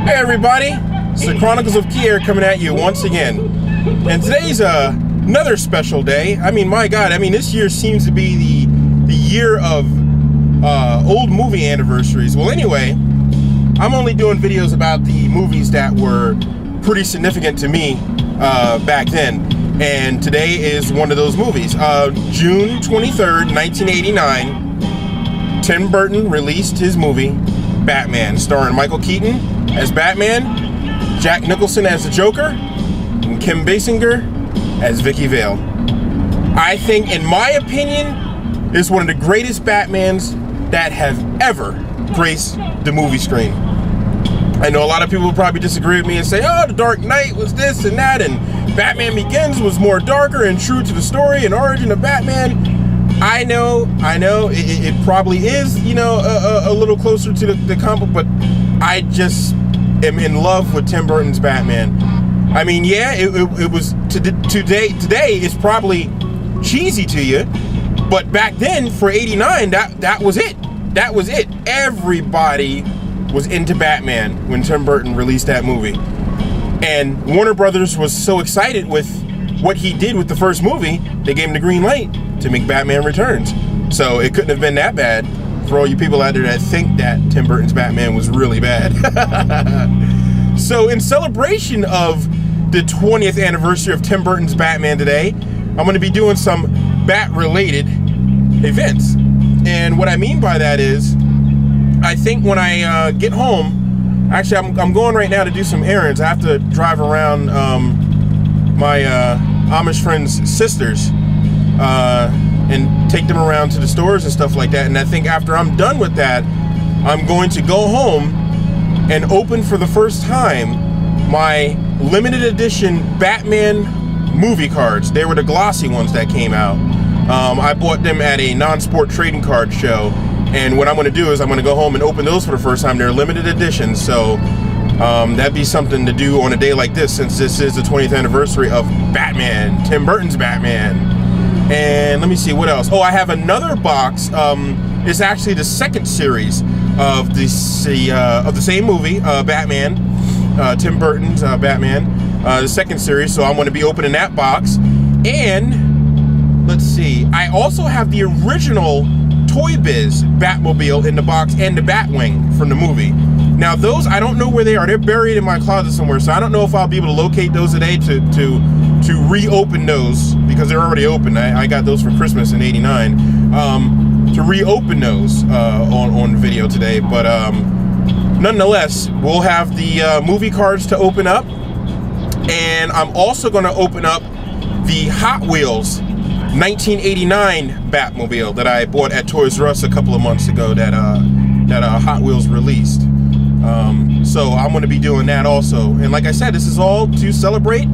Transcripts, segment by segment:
Hey everybody, it's the Chronicles of Keir coming at you once again. And today's another special day. I mean, my God, this year seems to be the year of old movie anniversaries. Well, anyway, I'm only doing videos about the movies that were pretty significant to me back then. And today is one of those movies. June 23rd, 1989, Tim Burton released his movie, Batman, starring Michael Keaton as Batman, Jack Nicholson as the Joker, and Kim Basinger as Vicky Vale. I think, in my opinion, is one of the greatest Batmans that have ever graced the movie screen. I know a lot of people will probably disagree with me and say, oh, The Dark Knight was this and that, and Batman Begins was more darker and true to the story and origin of Batman. I know, it probably is, a little closer to the comic, but I just am in love with Tim Burton's Batman. I mean, yeah, it was, today is probably cheesy to you, but back then, for 89, that was it. That was it. Everybody was into Batman when Tim Burton released that movie. And Warner Brothers was so excited with what he did with the first movie, they gave him the green light to make Batman Returns. So it couldn't have been that bad for all you people out there that think that Tim Burton's Batman was really bad. So in celebration of the 20th anniversary of Tim Burton's Batman today, I'm going to be doing some Bat-related events. And what I mean by that is, I think when I get home, actually I'm going right now to do some errands. I have to drive around my Amish friends' sisters and take them around to the stores and stuff like that. And I think after I'm done with that, I'm going to go home and open for the first time my limited edition Batman movie cards. They were the glossy ones that came out. I bought them at a non-sport trading card show. And what I'm going to do is I'm going to go home and open those for the first time. They're limited editions, so that'd be something to do on a day like this, since this is the 20th anniversary of Batman, Tim Burton's Batman. And let me see, what else? Oh, I have another box. It's actually the second series of the same movie, Batman, Tim Burton's Batman, the second series. So I'm going to be opening that box. And let's see, I also have the original Toy Biz Batmobile in the box and the Batwing from the movie. Now those, I don't know where they are. They're buried in my closet somewhere, so I don't know if I'll be able to locate those today to reopen those, because they're already open. I got those for Christmas in '89. To reopen those on video today, but nonetheless, we'll have the movie cards to open up, and I'm also going to open up the Hot Wheels 1989 Batmobile that I bought at Toys R Us a couple of months ago that Hot Wheels released. So I'm going to be doing that also. And like I said, this is all to celebrate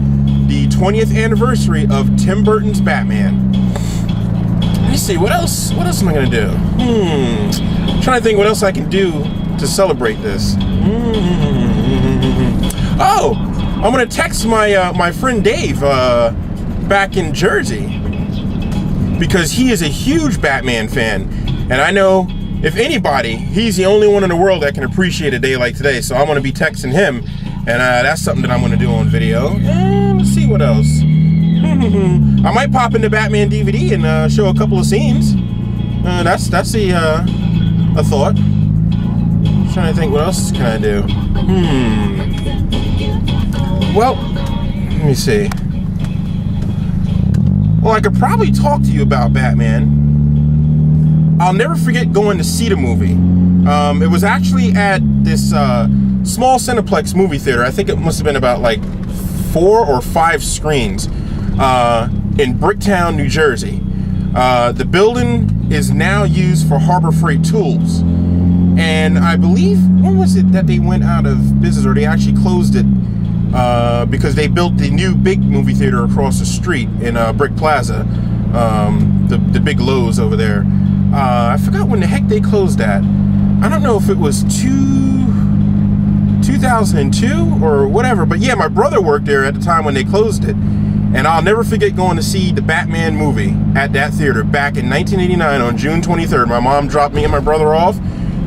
the 20th anniversary of Tim Burton's Batman. Let me see, what else am I going to do? I'm trying to think what else I can do to celebrate this. Oh, I'm going to text my friend Dave back in Jersey, because he is a huge Batman fan, and I know if anybody, he's the only one in the world that can appreciate a day like today. So I'm going to be texting him, and that's something that I'm going to do on video. And let's see what else. I might pop into Batman DVD and show a couple of scenes. That's a thought. I'm trying to think, what else can I do? Well, let me see. Well, I could probably talk to you about Batman. I'll never forget going to see the movie. It was actually at this small Cineplex movie theater. I think it must have been about like 4 or 5 screens in Bricktown, New Jersey. The building is now used for Harbor Freight Tools. And I believe, when was it that they went out of business, or they actually closed it? Because they built the new big movie theater across the street in Brick Plaza, the big Lowe's over there. I forgot when the heck they closed that. I don't know if it was 2002 or whatever, but yeah, my brother worked there at the time when they closed it. And I'll never forget going to see the Batman movie at that theater back in 1989 on June 23rd. My mom dropped me and my brother off,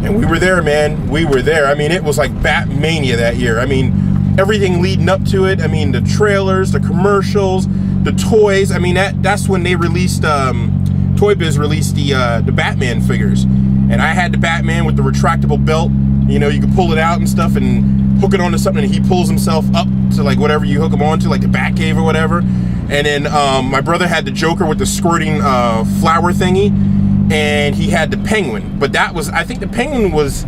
And we were there, man. We were there. I mean, it was like Batmania that year. I mean, everything leading up to it. I mean, the trailers, the commercials, the toys. I mean, that's when they released, Toy Biz released the Batman figures. And I had the Batman with the retractable belt. You know, you could pull it out and stuff and hook it onto something, and he pulls himself up to like whatever you hook him onto, like the Batcave or whatever. And then my brother had the Joker with the squirting flower thingy, and he had the Penguin. But that was, I think the Penguin was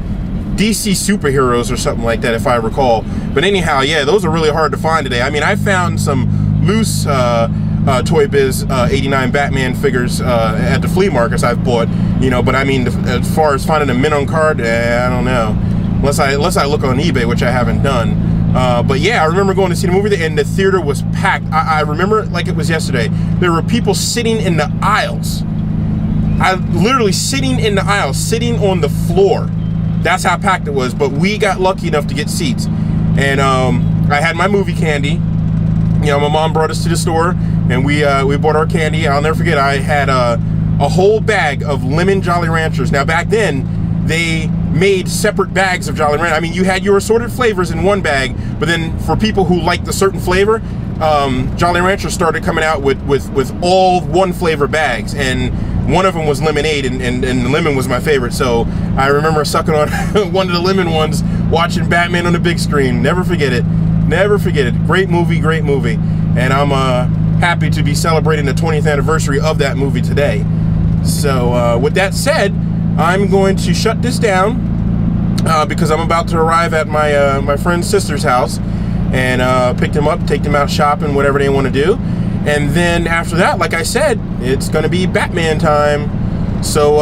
DC Superheroes or something like that, if I recall. But anyhow, yeah, those are really hard to find today. I mean, I found some loose Toy Biz 89 Batman figures at the flea markets I've bought, you know, but I mean, as far as finding a mint on card, I don't know. Unless I look on eBay, which I haven't done. But yeah, I remember going to see the movie, and the theater was packed. I remember it like it was yesterday. There were people sitting in the aisles. Literally sitting in the aisles, sitting on the floor. That's how packed it was. But we got lucky enough to get seats. And I had my movie candy. You know, my mom brought us to the store, and we bought our candy. I'll never forget, I had a whole bag of lemon Jolly Ranchers. Now, back then, they made separate bags of Jolly Rancher. I mean, you had your assorted flavors in one bag, but then for people who liked a certain flavor, Jolly Rancher started coming out with all one flavor bags, and one of them was lemonade, and the lemon was my favorite. So I remember sucking on one of the lemon ones, watching Batman on the big screen. Never forget it. Never forget it. Great movie, great movie. And I'm happy to be celebrating the 20th anniversary of that movie today. So with that said, I'm going to shut this down because I'm about to arrive at my friend's sister's house and pick them up, take them out shopping, whatever they want to do. And then after that, like I said, it's going to be Batman time. So,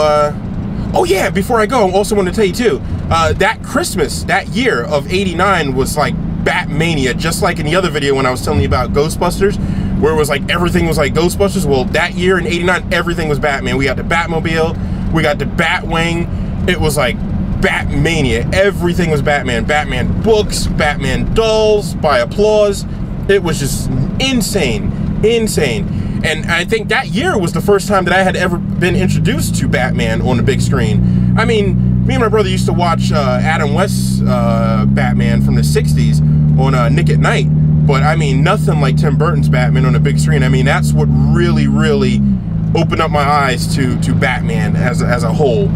oh yeah, before I go, I also want to tell you too, that Christmas, that year of '89 was like Batmania, just like in the other video when I was telling you about Ghostbusters, where it was like everything was like Ghostbusters. Well, that year in '89, everything was Batman. We got the Batmobile, we got the Batwing. It was like Batmania. Everything was Batman. Batman books, Batman dolls, by applause. It was just insane. And I think that year was the first time that I had ever been introduced to Batman on the big screen. I mean, me and my brother used to watch Adam West's Batman from the 60s on Nick at Night. But I mean, nothing like Tim Burton's Batman on the big screen. I mean, that's what really opened up my eyes to Batman as a whole.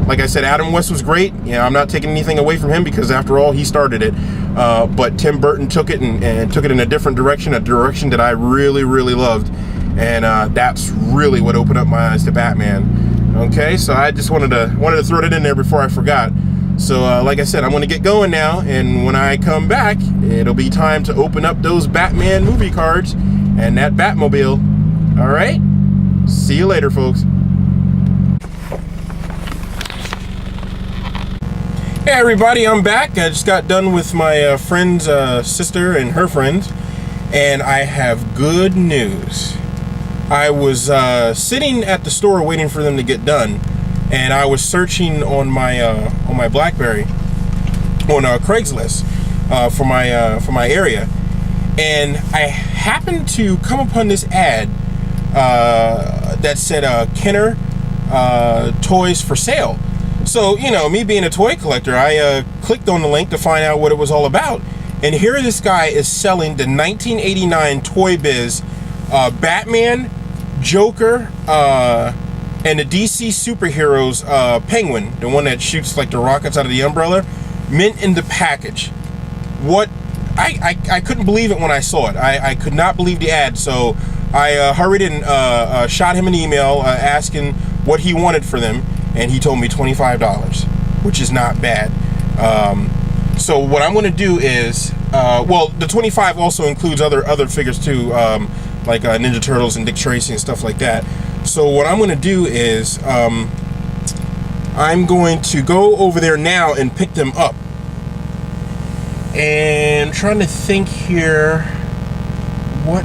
Like I said, Adam West was great. You know, I'm not taking anything away from him because after all, he started it. But Tim Burton took it and took it in a different direction, a direction that I really loved. And that's really what opened up my eyes to Batman. Okay, so I just wanted to throw it in there before I forgot. So like I said, I'm going to get going now, and when I come back, it'll be time to open up those Batman movie cards and that Batmobile. All right, see you later, folks. Hey everybody, I'm back. I just got done with my friend's sister and her friends, and I have good news. I was sitting at the store waiting for them to get done, and I was searching on my BlackBerry on Craigslist for my area, and I happened to come upon this ad that said Kenner toys for sale. So, you know, me being a toy collector, I clicked on the link to find out what it was all about. And here this guy is selling the 1989 Toy Biz Batman, Joker, and the DC Superheroes Penguin, the one that shoots like the rockets out of the umbrella, mint in the package. What? I couldn't believe it when I saw it. I could not believe the ad. So I hurried and shot him an email asking what he wanted for them. And he told me $25, which is not bad. So what I'm going to do is, well, the 25 also includes other figures too, like Ninja Turtles and Dick Tracy and stuff like that. So what I'm going to do is, I'm going to go over there now and pick them up. And I'm trying to think here, what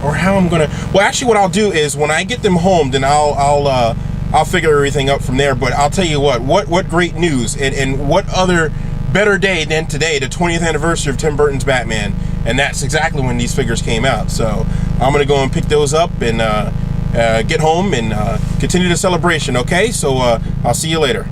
or how I'm going to. Well, actually, what I'll do is when I get them home, then I'll figure everything out from there. But I'll tell you what great news, and what other better day than today, the 20th anniversary of Tim Burton's Batman, and that's exactly when these figures came out. So I'm gonna go and pick those up and get home and continue the celebration. Okay, so I'll see you later.